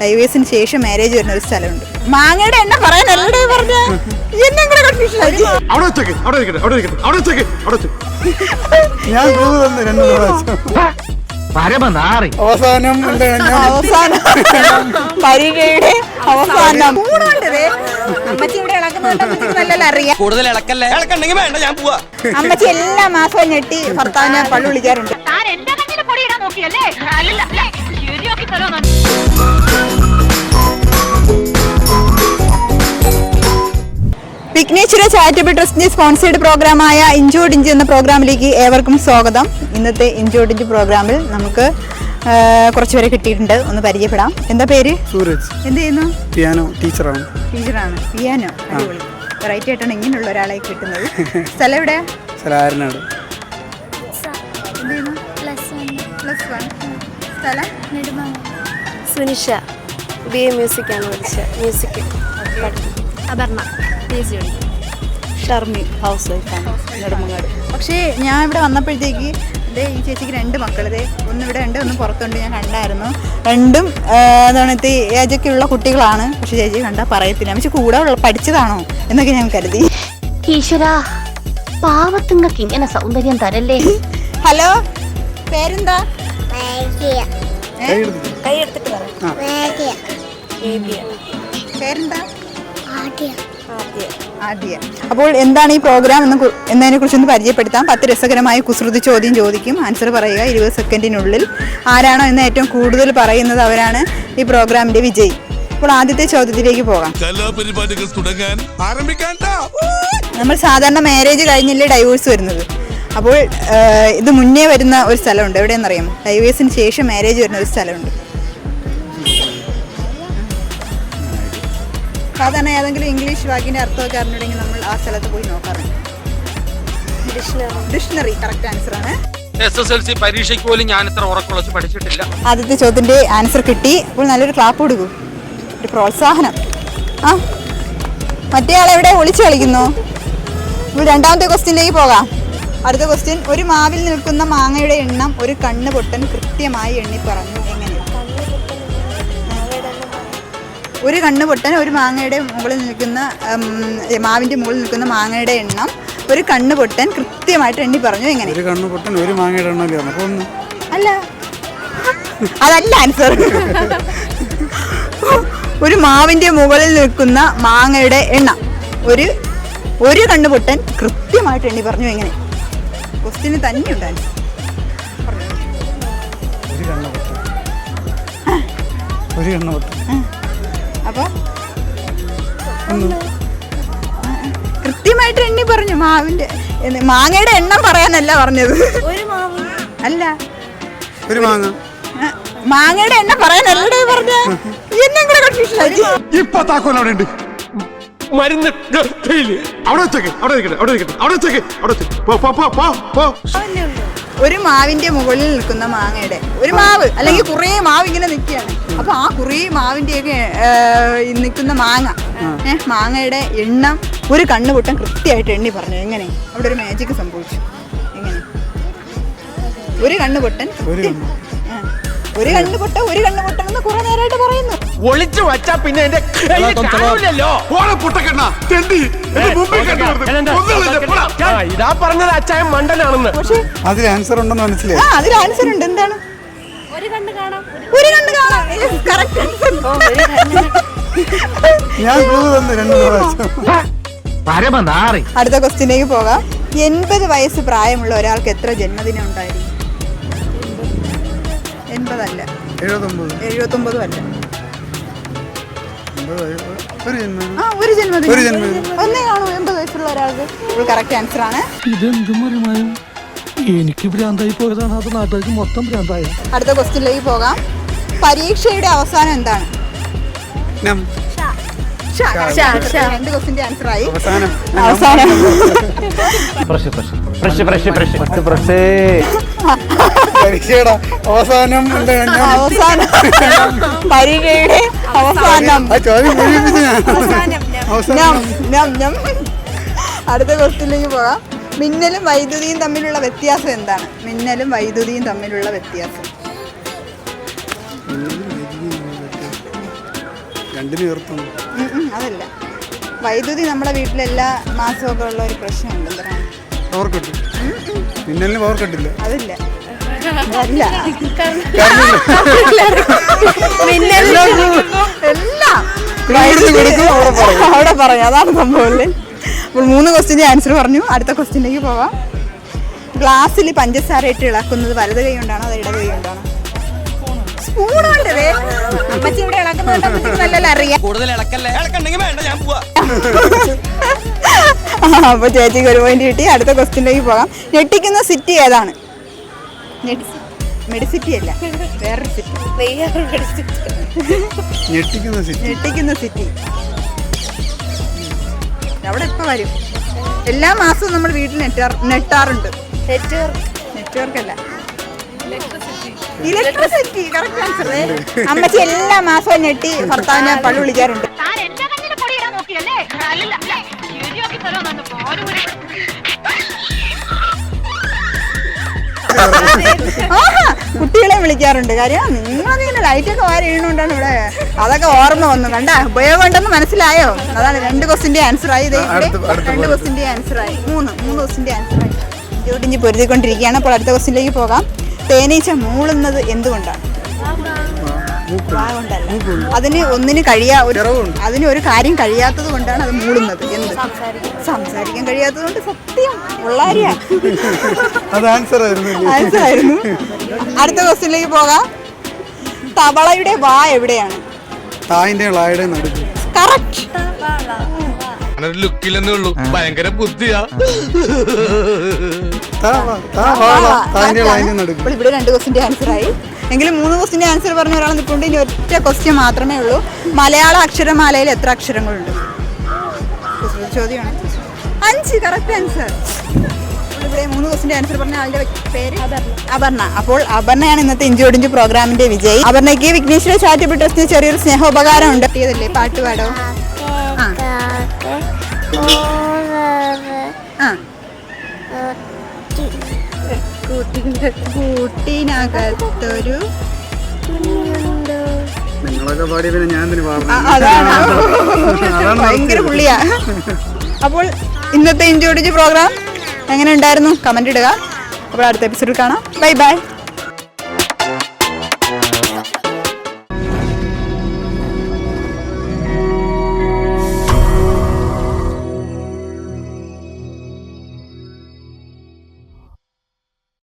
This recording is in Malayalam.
ഡൈവേഴ്സിന് ശേഷം മാരേജ് വരുന്ന ഒരു സ്ഥലമുണ്ട്. മാങ്ങയുടെ എണ്ണം പറയാനല്ലേ പറഞ്ഞ അവസാനം പരിചയുടെ അവസാനം അമ്മച്ചി ഇവിടെ ഇളക്കുന്നുണ്ട് നല്ലല്ലോ അറിയാം. കൂടുതൽ ഇളക്കല്ലേ, ഇളക്കണ്ടെങ്കിൽ വേണ്ട, ഞാൻ പോവാ. അമ്മച്ചി എല്ലാ മാസവും ഞെട്ടി ഭർത്താവിനെ പള്ളി വിളിക്കാറുണ്ട്. വിഘ്നേശ്വര ചാരിറ്റബിൾ ട്രസ്റ്റിന്റെ സ്പോൺസേഡ് പ്രോഗ്രാമായ ഇഞ്ചോട് ഇഞ്ച് എന്ന പ്രോഗ്രാമിലേക്ക് ഏവർക്കും സ്വാഗതം. ഇന്നത്തെ ഇഞ്ചോട് ഇഞ്ച് പ്രോഗ്രാമിൽ നമുക്ക് കുറച്ചുപേരെ കിട്ടിയിട്ടുണ്ട്. ഒന്ന് പരിചയപ്പെടാം. എന്താ പേര്? സൂരജ്. എന്ത് ചെയ്യുന്നു? പിയാനോ ടീച്ചറാണ്. പിയാനോ. അടിപൊളി. വെറൈറ്റി ആയിട്ടാണ് ഇങ്ങനെയുള്ള ഒരാളെ കിട്ടുന്നത്. സ്ഥലം എവിടെയാ? ആരനാട്. സ്ഥലം? സുനിഷ. BA മ്യൂസിക് ആണ് പഠിച്ചത്. മ്യൂസിക്. അപർണ. ഷർമി ഹൗസ് വൈഫാണ്, നെടുമങ്ങാട്. പക്ഷേ ഞാൻ ഇവിടെ വന്നപ്പോഴത്തേക്ക് ഈ ചേച്ചിക്ക് 2 മക്കൾ, ഒന്ന് ഇവിടെ ഉണ്ട്, ഒന്ന് പുറത്തുണ്ട്. ഞാൻ കണ്ടായിരുന്നു. രണ്ടും എന്താണ് ഏജൊക്കെയുള്ള കുട്ടികളാണ്. പക്ഷെ ചേച്ചി കണ്ടാൽ പറയത്തില്ല. പക്ഷെ കൂടെ പഠിച്ചതാണോ എന്നൊക്കെ ഞാൻ കരുതി. ഈശ്വരാ, പാവത്തുങ്ങൾക്ക് ഇങ്ങനെ സൗന്ദര്യം തരല്ലേ. ഹലോ, പേരെന്താ? പേരെന്താ? ആദ്യ. അപ്പോൾ എന്താണ് ഈ പ്രോഗ്രാം എന്നതിനെ കുറിച്ചൊന്ന് പരിചയപ്പെടുത്താം. 10 രസകരമായ കുസൃതി ചോദ്യം ചോദിക്കും. ആൻസർ പറയുക 20 സെക്കൻഡിനുള്ളിൽ. ആരാണോ എന്ന് ഏറ്റവും കൂടുതൽ പറയുന്നത് അവരാണ് ഈ പ്രോഗ്രാമിന്റെ വിജയി. അപ്പോൾ ആദ്യത്തെ ചോദ്യത്തിലേക്ക് പോകാം. നമ്മൾ സാധാരണ മാരേജ് കഴിഞ്ഞില്ലേ ഡൈവോഴ്സ് വരുന്നത്. അപ്പോൾ ഇത് മുന്നേ വരുന്ന ഒരു സ്ഥലമുണ്ട്. എവിടെയെന്നറിയാമോ? ഡൈവേഴ്സിന് ശേഷം മാരേജ് വരുന്ന ഒരു സ്ഥലമുണ്ട്. സാധാരണ ഏതെങ്കിലും ഇംഗ്ലീഷ് വാക്കിന്റെ അർത്ഥമൊക്കെ അറിഞ്ഞിട്ടുണ്ടെങ്കിൽ നമ്മൾ ആ സ്ഥലത്ത് പോയി നോക്കാറുണ്ട്. ഡിക്ഷണറി കറക്റ്റ് ആൻസർ ആണ്. SSLC പരീക്ഷയ്ക്ക് പോലും ഞാൻ ഇത്ര ഉറക്കുളച്ച് പഠിച്ചിട്ടില്ല. ആദ്യത്തെ ചോദ്യത്തിന്റെ ആൻസർ കിട്ടി. അപ്പോൾ നല്ലൊരു ക്ലാപ്പ് കൊടുക്കൂ, ഒരു പ്രോത്സാഹനം. മറ്റേ ആളെവിടെ ഒളിച്ചു കളിക്കുന്നു? ഇപ്പോൾ രണ്ടാമത്തെ ക്വസ്റ്റ്യനിലേക്ക് പോകാം. അടുത്ത ക്വസ്റ്റ്യൻ. ഒരു മാവിൽ നിൽക്കുന്ന മാങ്ങയുടെ എണ്ണം ഒരു കണ്ണ് പൊട്ടൻ കൃത്യമായി എണ്ണി പറഞ്ഞു. എങ്ങനെ? ഒരു കണ്ണ് പൊട്ടൻ ഒരു മാങ്ങയുടെ മുകളിൽ നിൽക്കുന്ന മാവിന്റെ മുകളിൽ നിൽക്കുന്ന മാങ്ങയുടെ എണ്ണം ഒരു കണ്ണ് പൊട്ടൻ കൃത്യമായിട്ട് എണ്ണി പറഞ്ഞു. എങ്ങനെ? ഒരു കണ്ണ് പൊട്ടൻ ഒരു മാങ്ങയുടെ എണ്ണം അല്ല, അതല്ല ആൻസർ. ഒരു മാവിന്റെ മുകളിൽ നിൽക്കുന്ന മാങ്ങയുടെ എണ്ണം ഒരു കണ്ണ് പൊട്ടൻ കൃത്യമായിട്ട് എണ്ണി പറഞ്ഞു. എങ്ങനെ? ക്വസ്റ്റ്യന് തന്നെയുണ്ട് ആൻസർ. അപ്പൊ കൃത്യമായിട്ട് എണ്ണി പറഞ്ഞു. മാങ്ങയുടെ എണ്ണം പറയാനല്ല പറഞ്ഞത്. അല്ല, ഒരു മാങ്ങ. മാങ്ങയുടെ എണ്ണം പറയാനല്ലേ പറഞ്ഞ. എന്നെ കൂടെ കൺഫ്യൂഷൻ. മരുന്ന് ഒരു മാവിന്റെ മുകളിൽ നിൽക്കുന്ന മാങ്ങയുടെ ഒരു മാവ് അല്ലെങ്കിൽ കുറേ മാവ് ഇങ്ങനെ നിൽക്കുകയാണ്. അപ്പൊ ആ കുറേ മാവിന്റെയൊക്കെ നിൽക്കുന്ന മാങ്ങയുടെ എണ്ണം ഒരു കണ്ണുപൊട്ടൻ കൃത്യമായിട്ട് എണ്ണി പറഞ്ഞു. എങ്ങനെ? അവിടെ ഒരു മാജിക് സംഭവിച്ചു. എങ്ങനെ? ഒരു കണ്ണുപൊട്ടൻ ഒരു കണ്ണുപൊട്ടൻ എന്ന് കുറെ നേരമായിട്ട് പറയുന്നു. ഒളിച്ചു വച്ചാ പിന്നെ ഇതാ പറഞ്ഞത് അച്ചായൻ മണ്ടനാണെന്ന്. പക്ഷേ അതിൽ ആൻസർ ഉണ്ടെന്ന് മനസ്സിലായി. അതിൽ ആൻസർ ഉണ്ട്. എന്താണ്? ഒരു കണ്ണ് കാണാം. അടുത്ത ക്വസ്റ്റ്യനിലേക്ക് പോകാം. 80 വയസ്സ് പ്രായമുള്ള ഒരാൾക്ക് എത്ര ജന്മദിനം ഉണ്ടായിരിക്കും? 80 അല്ല, 79 അല്ല. ഒരു ജന്മദിനം ഒന്നേ കാണൂ 80 വയസ്സുള്ള ഒരാൾക്ക്. കറക്റ്റ് ആൻസർ ആണ്. എനിക്ക് ഭ്രാന്തായി പോയതാണ്, അത് നാട്ടുകാർക്ക് മൊത്തം ഭ്രാന്തായി. അടുത്ത ക്വസ്റ്റ്യനിലേക്ക് പോകാം. പരീക്ഷയുടെ അവസാനം എന്താണ്? രണ്ട് ക്വസ്റ്റ്യന്റെ ആൻസർ ആയി. അവസാനം പരീക്ഷയുടെ അവസാനം. പരീക്ഷയുടെ അവസാനം. അടുത്ത ക്വസ്റ്റ്യനിലേക്ക് പോകാം. മിന്നലും വൈദ്യുതിയും തമ്മിലുള്ള വ്യത്യാസം എന്താണ്? മിന്നലും വൈദ്യുതിയും തമ്മിലുള്ള വ്യത്യാസം. രണ്ടിനും ചേർത്തൊന്നും അതല്ല. വൈദ്യുതി നമ്മുടെ വീട്ടിലെല്ലാ മാസമൊക്കെ ഉള്ള ഒരു പ്രശ്നമുണ്ട്. എന്താണ്? Power cut. മിന്നലിന് പവർ കട്ടില്ല. അതില്ല. അതല്ല. എല്ലാം അവിടെ പറഞ്ഞു. അതാണ് സംഭവം അല്ലേ. അപ്പോൾ 3 ക്വസ്റ്റ്യൻ്റെ ആൻസർ പറഞ്ഞു. അടുത്ത ക്വസ്റ്റ്യനിലേക്ക് പോവാം. ഗ്ലാസ്സിൽ പഞ്ചസാര ഇട്ട് ഇളക്കുന്നത് വലത് കൈ കൊണ്ടാണോ അതോ ഇടത് കൈ കൊണ്ടാണോ? സ്പൂൺ കൊണ്ടേ അമ്മച്ചി ഇവിടെ ഇളക്കുന്നുണ്ട്. നല്ല അറിയാം. കൂടുതൽ ഇളക്കല്ലേ, ഇളക്കണ്ടെങ്കിൽ വേണ്ട, ഞാൻ പോവാ. അപ്പൊ ചേച്ചിക്ക് 1 പോയിന്റ് കിട്ടി. അടുത്ത ക്വസ്റ്റ്യനിലേക്ക് പോകാം. ഞെട്ടിക്കുന്ന സിറ്റി ഏതാണ്? മെഡിസിറ്റി അല്ല, വേറൊരു സിറ്റി. ഞെട്ടിക്കുന്ന സിറ്റി അവിടെ ഇപ്പൊ വരും. എല്ലാ മാസവും നമ്മൾ വീട്ടിൽ നെട്ടാറുണ്ട്. നെറ്റ്വർക്ക് അല്ല, ഇലക്ട്രിസിറ്റി. Correct answer. അമ്മച്ചി എല്ലാ മാസവും ഞെട്ടി ഭർത്താവിനെ പള്ളി വിളിക്കാറുണ്ട്. കുട്ടികളെ വിളിക്കാറുണ്ട്. കാര്യം നിങ്ങളതിങ്ങനെ ലൈറ്റൊക്കെ വാരി വീണുകൊണ്ടാണ് ഇവിടെ. അതൊക്കെ ഓർമ്മ വന്നു. കണ്ട ഉപയോഗം ഉണ്ടെന്ന് മനസ്സിലായോ? അതാണ് 2 ക്വസ്റ്റിന്റെ ആൻസർ ആയി. 2 ക്വസ്റ്റിന്റെ ആൻസർ ആയി. 3 ക്വസ്റ്റിന്റെ ആൻസർ ആയി. ഇഞ്ചി പൊരുതിക്കൊണ്ടിരിക്കുകയാണ്. അപ്പോൾ അടുത്ത ക്വസ്റ്റിലേക്ക് പോകാം. തേനീച്ച മൂളുന്നത് എന്തുകൊണ്ടാണ്? അതിന് ഒരു കാര്യം കഴിയാത്തത് കൊണ്ടാണ് അത് മൂളുന്നത്. എന്ത്? സംസാരിക്കാൻ കഴിയാത്തത് കൊണ്ട്. സത്യം ഉള്ളാരിയാ. ആൻസർ ആയിരുന്നു. അടുത്ത ക്വസ്റ്റ്യനിലേക്ക് പോകാം. തവളയുടെ വാ എവിടെയാണ്? കറക്റ്റ്. ലുക്കില്ലെന്നേ ഉള്ളൂ, ഭയങ്കര ബുദ്ധിയാ. ഇവിടെ 2 ക്വസ്റ്റിന്റെ ആൻസർ ആയി. എങ്കിലും 3 ക്വസ്റ്റിന്റെ ആൻസർ പറഞ്ഞ ഒരാൾ നിൽപ്പുണ്ട്. ഇനി ഒറ്റ ക്വസ്റ്റ്യൻ മാത്രമേ ഉള്ളൂ. മലയാള അക്ഷരമാലയിൽ എത്ര അക്ഷരങ്ങളുണ്ട്? ചോദ്യമാണ്. 5. Correct answer. ഇവിടെ 3 ക്വസ്റ്റിന്റെ ആൻസർ പറഞ്ഞ ആളുടെ പേര് അപർണ. അപ്പോൾ അപർണയാണ് ഇന്നത്തെ ഇഞ്ചോടിഞ്ച് പ്രോഗ്രാമിന്റെ വിജയി. അപർണയ്ക്ക് വിഘ്നേശ്വര ചാരിറ്റബിൾ ട്രസ്റ്റിന് ചെറിയൊരു സ്നേഹോപകാരം ഉണ്ട്. ചെയ്തല്ലേ? പാട്ട് പാടോ? കൂട്ടിനകത്തൊരു നിങ്ങളൊക്കെ പാടിയ പിന്നെ ഞാൻ ഭയങ്കര പുള്ളിയാ. അപ്പോൾ ഇന്നത്തെ ഇഞ്ചോടിഞ്ച് പ്രോഗ്രാം എങ്ങനെ ഉണ്ടായിരുന്നു? കമന്റ് ഇടുക. അപ്പോൾ അടുത്ത എപ്പിസോഡിൽ കാണാം. Bye bye.